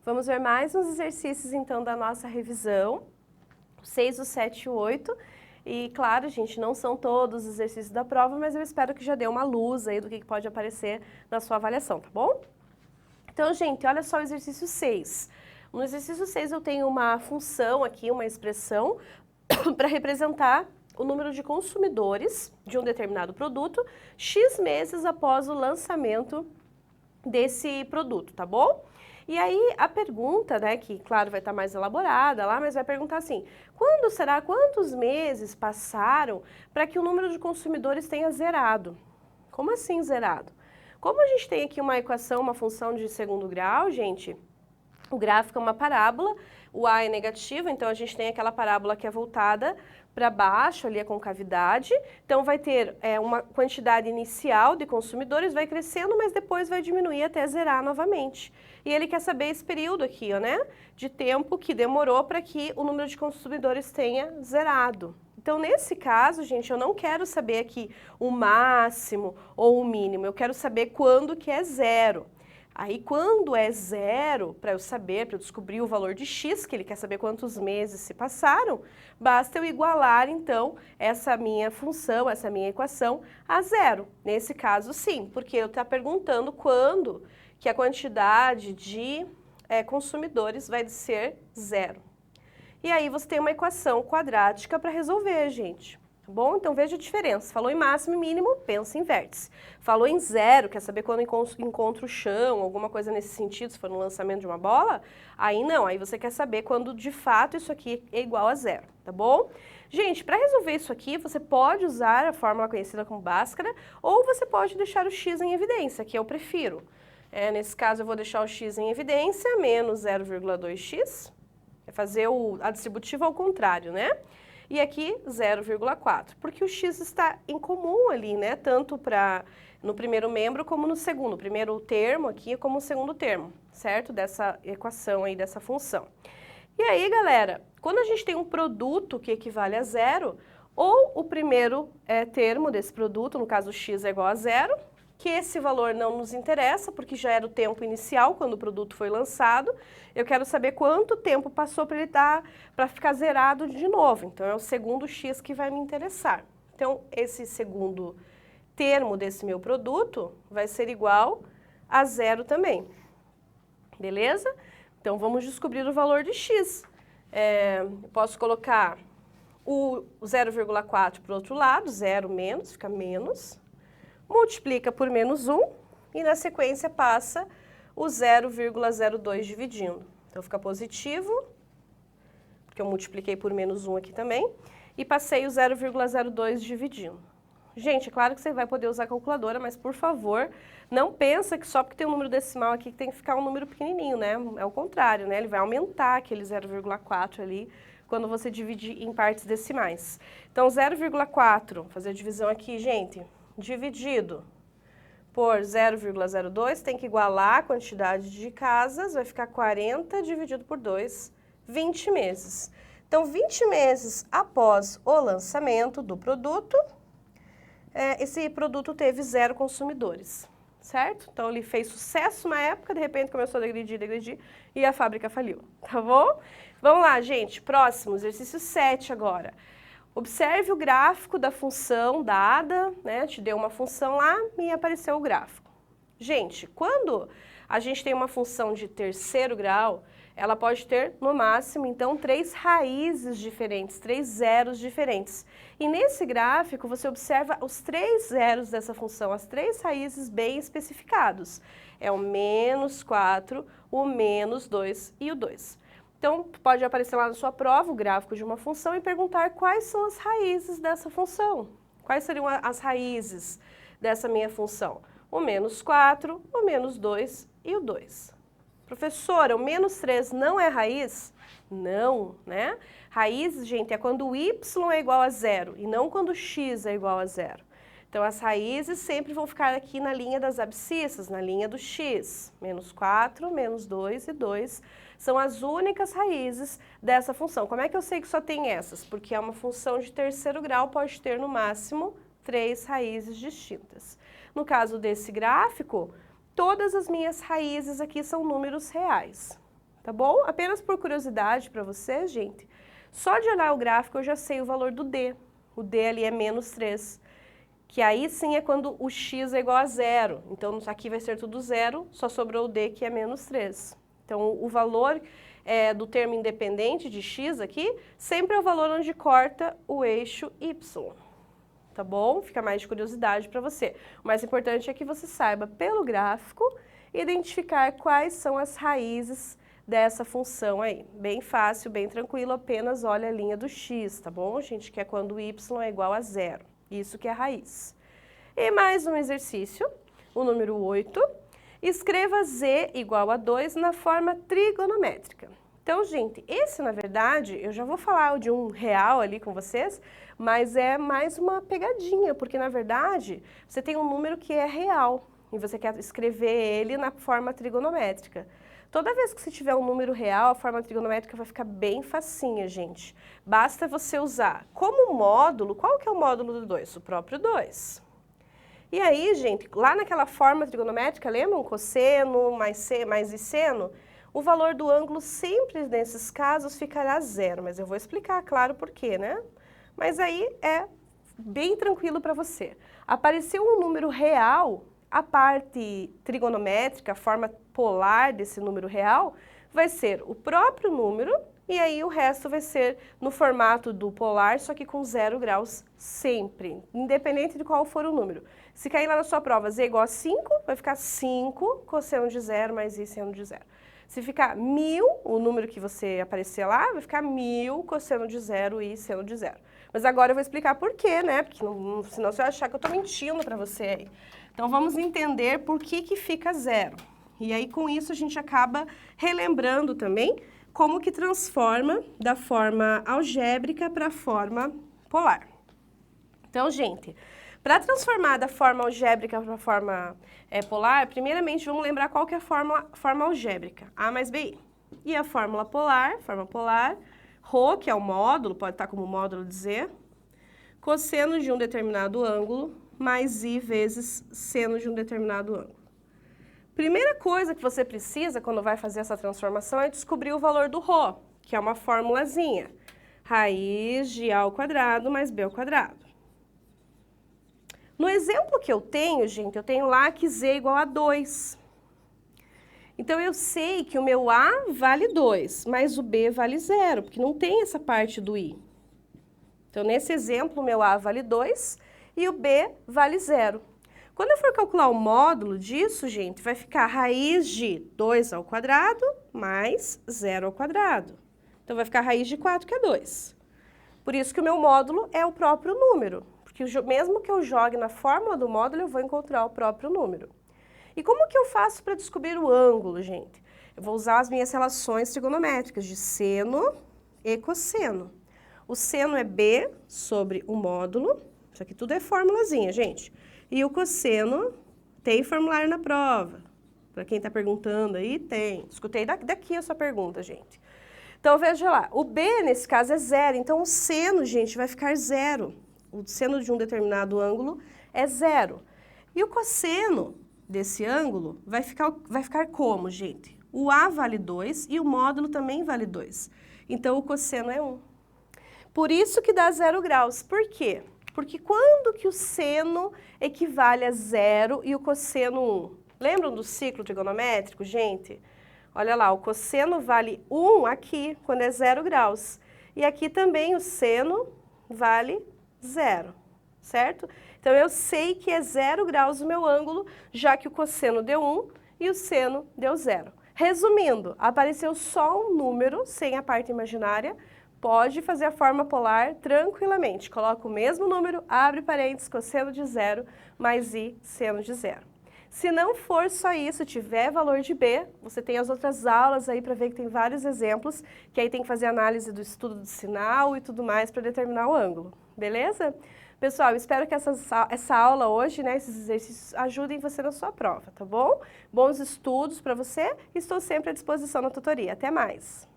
Vamos ver mais uns exercícios, então, da nossa revisão. O 6, o 7 e o 8. E, claro, gente, não são todos os exercícios da prova, mas eu espero que já dê uma luz aí do que pode aparecer na sua avaliação, tá bom? Então, gente, olha só o exercício 6. No exercício 6 eu tenho uma função aqui, uma expressão, para representar o número de consumidores de um determinado produto X meses após o lançamento desse produto, tá bom? E aí a pergunta, né, que claro vai estar mais elaborada lá, mas vai perguntar assim, quantos meses passaram para que o número de consumidores tenha zerado? Como assim zerado? Como a gente tem aqui uma equação, uma função de segundo grau, gente, o gráfico é uma parábola, o A é negativo, então a gente tem aquela parábola que é voltada para baixo, ali a concavidade, então vai ter uma quantidade inicial de consumidores, vai crescendo, mas depois vai diminuir até zerar novamente. E ele quer saber esse período aqui, ó, né, de tempo que demorou para que o número de consumidores tenha zerado. Então, nesse caso, gente, eu não quero saber aqui o máximo ou o mínimo, eu quero saber quando que é zero. Aí, quando é zero, para eu saber, para eu descobrir o valor de x, que ele quer saber quantos meses se passaram, basta eu igualar, então, essa minha função, essa minha equação, a zero. Nesse caso, sim, porque eu estou perguntando quando que a quantidade de consumidores vai ser zero. E aí, você tem uma equação quadrática para resolver, gente. Tá bom? Então, veja a diferença. Falou em máximo e mínimo, pensa em vértice. Falou em zero, quer saber quando encontra o chão, alguma coisa nesse sentido, se for no lançamento de uma bola, aí não, aí você quer saber quando de fato isso aqui é igual a zero, tá bom? Gente, para resolver isso aqui, você pode usar a fórmula conhecida como Bhaskara, ou você pode deixar o x em evidência, que eu prefiro. Nesse caso, eu vou deixar o x em evidência, menos 0,2x, é fazer a distributiva ao contrário, né? E aqui 0,4, porque o x está em comum ali, né? Tanto no primeiro membro como no segundo. O primeiro termo aqui como o segundo termo, certo? Dessa equação aí, dessa função. E aí, galera, quando a gente tem um produto que equivale a zero, ou o primeiro termo desse produto, no caso x é igual a zero, que esse valor não nos interessa, porque já era o tempo inicial, quando o produto foi lançado. Eu quero saber quanto tempo passou para ele para ficar zerado de novo. Então, é o segundo x que vai me interessar. Então, esse segundo termo desse meu produto vai ser igual a zero também. Beleza? Então, vamos descobrir o valor de x. Eu posso colocar o 0,4 para o outro lado, zero menos, fica menos. Multiplica por menos 1 e na sequência passa o 0,02 dividindo. Então fica positivo, porque eu multipliquei por menos 1 aqui também, e passei o 0,02 dividindo. Gente, é claro que você vai poder usar a calculadora, mas por favor, não pensa que só porque tem um número decimal aqui que tem que ficar um número pequenininho, né? É o contrário, né? Ele vai aumentar aquele 0,4 ali quando você dividir em partes decimais. Então 0,4, vou fazer a divisão aqui, gente, dividido por 0,02, tem que igualar a quantidade de casas, vai ficar 40 dividido por 2, 20 meses. Então, 20 meses após o lançamento do produto, esse produto teve 0 consumidores, certo? Então, ele fez sucesso na época, de repente começou a degredir, e a fábrica faliu, tá bom? Vamos lá, gente, próximo, exercício 7 agora. Observe o gráfico da função dada, né? Te deu uma função lá e apareceu o gráfico. Gente, quando a gente tem uma função de terceiro grau, ela pode ter, no máximo, então, 3 raízes diferentes, 3 zeros diferentes. E nesse gráfico, você observa os 3 zeros dessa função, as 3 raízes bem especificados. É o menos 4, o menos 2 e o 2. Então, pode aparecer lá na sua prova o gráfico de uma função e perguntar quais são as raízes dessa função. Quais seriam as raízes dessa minha função? O menos 4, o menos 2 e o 2. Professora, o menos 3 não é raiz? Não, né? Raiz, gente, é quando o y é igual a zero e não quando o x é igual a zero. Então, as raízes sempre vão ficar aqui na linha das abscissas, na linha do x. Menos 4, menos 2 e 2 são as únicas raízes dessa função. Como é que eu sei que só tem essas? Porque é uma função de terceiro grau, pode ter no máximo 3 raízes distintas. No caso desse gráfico, todas as minhas raízes aqui são números reais. tá bom? Apenas por curiosidade para vocês, gente, só de olhar o gráfico eu já sei o valor do D. O D ali é menos 3, que aí sim é quando o x é igual a zero. Então, aqui vai ser tudo zero, só sobrou o D, que é menos 3. Então, o valor do termo independente de x aqui sempre é o valor onde corta o eixo y. Tá bom? Fica mais de curiosidade para você. O mais importante é que você saiba, pelo gráfico, identificar quais são as raízes dessa função aí. Bem fácil, bem tranquilo, apenas olha a linha do x, tá bom, gente? Que é quando y é igual a zero. Isso que é a raiz. E mais um exercício, o número 8. Escreva z igual a 2 na forma trigonométrica. Então, gente, esse, na verdade, eu já vou falar de um real ali com vocês, mas é mais uma pegadinha, porque, na verdade, você tem um número que é real e você quer escrever ele na forma trigonométrica. Toda vez que você tiver um número real, a forma trigonométrica vai ficar bem facinha, gente. Basta você usar como módulo, qual que é o módulo do 2? O próprio 2. E aí, gente, lá naquela forma trigonométrica, lembram? Cosseno mais i seno? O valor do ângulo sempre, nesses casos, ficará zero, mas eu vou explicar, claro, por quê, né? Mas aí é bem tranquilo para você. Apareceu um número real, a parte trigonométrica, a forma polar desse número real, vai ser o próprio número, e aí o resto vai ser no formato do polar, só que com 0 graus sempre, independente de qual for o número. Se cair lá na sua prova z igual a 5, vai ficar 5 cosseno de 0 mais i seno de 0. Se ficar 1000, o número que você aparecer lá, vai ficar 1000 cosseno de 0 e seno de 0. Mas agora eu vou explicar por quê, né? Porque senão você vai achar que eu estou mentindo para você aí. Então vamos entender por que fica 0. E aí com isso a gente acaba relembrando também como que transforma da forma algébrica para a forma polar. Então, gente, para transformar da forma algébrica para a forma polar, primeiramente vamos lembrar qual que é a forma algébrica, A mais BI. E a fórmula polar, ρ, que é o módulo, pode estar como módulo de Z, cosseno de um determinado ângulo, mais I vezes seno de um determinado ângulo. Primeira coisa que você precisa quando vai fazer essa transformação é descobrir o valor do ρ, que é uma formulazinha. Raiz de A ao quadrado mais B ao quadrado. No exemplo que eu tenho, gente, eu tenho lá que z é igual a 2. Então, eu sei que o meu A vale 2, mas o B vale 0, porque não tem essa parte do I. Então, nesse exemplo, o meu A vale 2 e o B vale 0. Quando eu for calcular o módulo disso, gente, vai ficar raiz de 2 ao quadrado mais 0 ao quadrado. Então, vai ficar raiz de 4, que é 2. Por isso que o meu módulo é o próprio número. Porque mesmo que eu jogue na fórmula do módulo, eu vou encontrar o próprio número. E como que eu faço para descobrir o ângulo, gente? Eu vou usar as minhas relações trigonométricas de seno e cosseno. O seno é B sobre o módulo, isso aqui tudo é formulazinha, gente. E o cosseno tem formulário na prova. Para quem está perguntando aí, tem. Escutei daqui a sua pergunta, gente. Então, veja lá, o B, nesse caso, é 0, então o seno, gente, vai ficar 0. O seno de um determinado ângulo é 0. E o cosseno desse ângulo vai ficar como, gente? O A vale 2 e o módulo também vale 2. Então, o cosseno é 1. Por isso que dá 0 graus. Por quê? Porque quando que o seno equivale a 0 e o cosseno 1? Lembram do ciclo trigonométrico, gente? Olha lá, o cosseno vale 1 aqui, quando é 0 graus. E aqui também o seno vale 0, certo? Então, eu sei que é 0 graus o meu ângulo, já que o cosseno deu 1 e o seno deu 0. Resumindo, apareceu só um número, sem a parte imaginária, pode fazer a forma polar tranquilamente. Coloca o mesmo número, abre parênteses, cosseno de 0, mais I, seno de 0. Se não for só isso, tiver valor de B, você tem as outras aulas aí para ver que tem vários exemplos, que aí tem que fazer análise do estudo do sinal e tudo mais para determinar o ângulo. Beleza? Pessoal, espero que essa aula hoje, né, esses exercícios ajudem você na sua prova, tá bom? Bons estudos para você e estou sempre à disposição na tutoria. Até mais!